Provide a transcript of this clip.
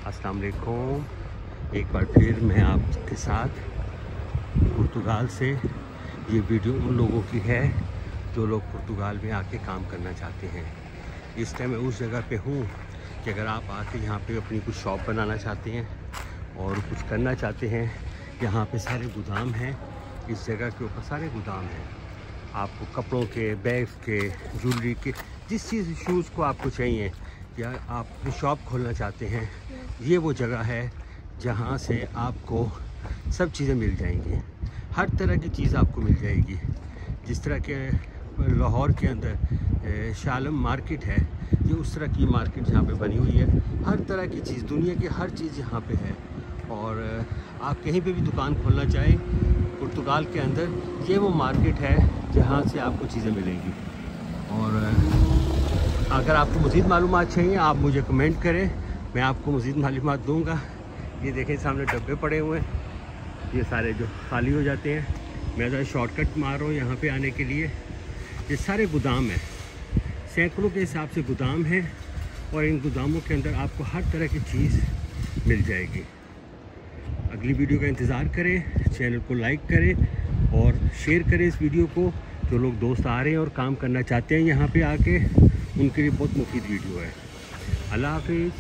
अस्सलाम वालेकुम। एक बार फिर मैं आपके साथ पुर्तगाल से। ये वीडियो उन लोगों की है जो लोग पुर्तगाल में आके काम करना चाहते हैं। इस टाइम मैं उस जगह पे हूँ कि अगर आप आके यहाँ पे अपनी कुछ शॉप बनाना चाहते हैं और कुछ करना चाहते हैं, यहाँ पे सारे गोदाम हैं। इस जगह के ऊपर सारे गोदाम हैं। आपको कपड़ों के, बैग्स के, ज्वेलरी के, जिस चीज़ शूज़ को आपको चाहिए या आप अपनी शॉप खोलना चाहते हैं, ये वो जगह है जहाँ से आपको सब चीज़ें मिल जाएंगी। हर तरह की चीज़ आपको मिल जाएगी। जिस तरह के लाहौर के अंदर शालम मार्केट है, ये उस तरह की मार्केट यहाँ पे बनी हुई है। हर तरह की चीज़, दुनिया की हर चीज़ यहाँ पे है। और आप कहीं पे भी दुकान खोलना चाहें पुर्तगाल के अंदर, ये वो मार्केट है जहाँ से आपको चीज़ें मिलेंगी। और अगर आपको मज़ीद मालूमात चाहिए आप मुझे कमेंट करें, मैं आपको मज़ीद मालूमात दूँगा। ये देखें सामने डब्बे पड़े हुए हैं, ये सारे जो खाली हो जाते हैं। मैं ज़रा शॉर्टकट मार रहा हूँ यहाँ पे आने के लिए। ये सारे गोदाम हैं, सैकड़ों के हिसाब से गोदाम हैं और इन गोदामों के अंदर आपको हर तरह की चीज़ मिल जाएगी। अगली वीडियो का इंतज़ार करें, चैनल को लाइक करें और शेयर करें इस वीडियो को। जो लोग दोस्त आ रहे हैं और काम करना चाहते हैं यहाँ पे आके, उनके लिए बहुत मुफीद वीडियो है। अल्लाह हाफिज़।